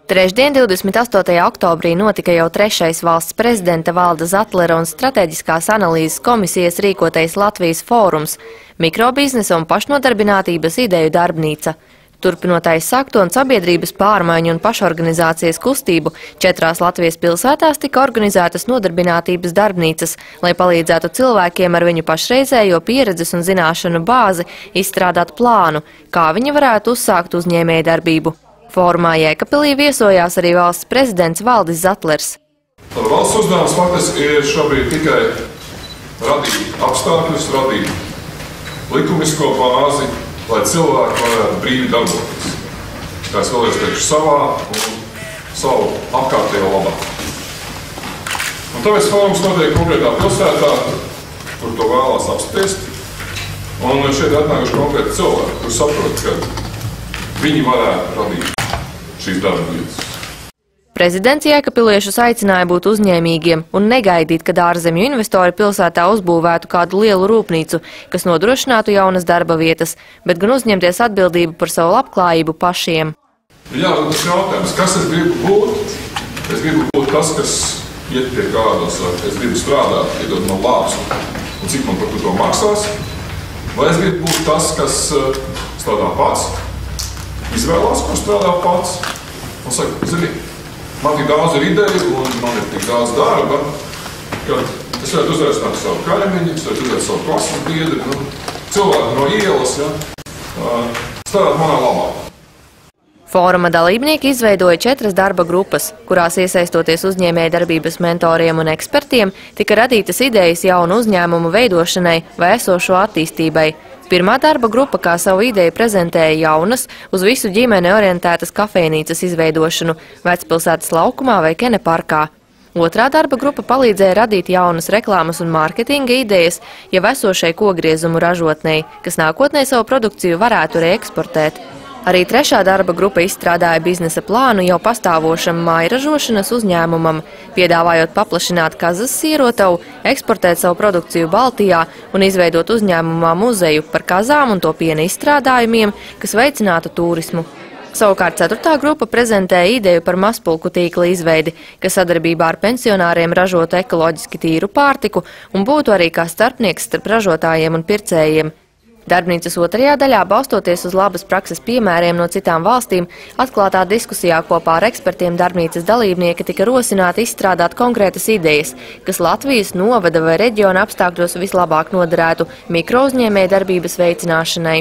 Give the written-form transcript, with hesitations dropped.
Trešdien, 28. oktobrī, notika jau trešais valsts prezidenta Valda Zatlera un Strateģiskās analīzes komisijas rīkotais Latvijas fórums – mikrobiznesa un pašnodarbinātības ideju darbnīca. Turpinot aizsākto un sabiedrības pārmaiņu un pašorganizācijas kustību, 4 Latvijas pilsētās tika organizētas nodarbinātības darbnīcas, lai palīdzētu cilvēkiem ar viņu pašreizējo pieredzes un zināšanu bāzi izstrādāt plānu, kā viņi varētu uzsākt uzņēmējdarbību. Fórumā Jēkabpilī viesojās arī valsts prezidents Valdis Zatlers. Valsts uzdevums faktiski ir šobrīd tikai radīt apstākļus, radīt likumisko bāzi, lai cilvēki varētu brīvi darboties. Kā es vēlreiz teikšu, savā un savu apkārtējo labā. Un tāpēc fórums notiek konkrētā pilsētā, kur to vēlās apspriest. Un šeit atnākuši konkrēti cilvēki, kur saprot, ka viņi varētu radīt šīs darba vietas. Prezidents Jēkabpiliešus aicināja būt uzņēmīgiem un negaidīt, kad ārzemju investori pilsētā uzbūvētu kādu lielu rūpnīcu, kas nodrošinātu jaunas darba vietas, bet gan uzņemties atbildību par savu labklājību pašiem. Jā, tas jautājums, kas es gribu būt? Es gribu būt tas, kas iet pie kādos, es gribu strādāt, iedot man labs, un cik man par to maksās. Vai es gribu būt tas, kas strādā pats, izvēlās, kur strādā pats, un saka, zini, man tik daudz ir ideju un man ir tik daudz darba, ka es varētu uzaicināt savu kaimiņu, es varētu uzaicināt savu klases biedri, cilvēku no ielas, strādāt manā labā. Fóruma dalībnieki izveidoja 4 darba grupas, kurās iesaistoties uzņēmējdarbības mentoriem un ekspertiem, tika radītas idejas jaunu uzņēmumu veidošanai vai esošo attīstībai. Pirmā darba grupa kā savu ideju prezentēja jaunas, uz visu ģimeni orientētas kafejnīcas izveidošanu Vecpilsētas laukumā vai Kene parkā. Otrā darba grupa palīdzēja radīt jaunas reklāmas un mārketinga idejas jau esošai kogriezumu ražotnei, kas nākotnē savu produkciju varētu reeksportēt. Arī trešā darba grupa izstrādāja biznesa plānu jau pastāvošam mājražošanas uzņēmumam, piedāvājot paplašināt kazas sierotavu, eksportēt savu produkciju Baltijā un izveidot uzņēmumā muzeju par kazām un to piena izstrādājumiem, kas veicinātu turismu. Savukārt 4. grupa prezentēja ideju par mazpulku tīkla izveidi, kas sadarbībā ar pensionāriem ražotu ekoloģiski tīru pārtiku un būtu arī kā starpnieks starp ražotājiem un pircējiem. Darbnīcas otrajā daļā, balstoties uz labas prakses piemēriem no citām valstīm, atklātā diskusijā kopā ar ekspertiem darbnīcas dalībnieki tika rosināti izstrādāt konkrētas idejas, kas Latvijas novada vai reģiona apstākļos vislabāk noderētu mikrouzņēmējdarbības veicināšanai.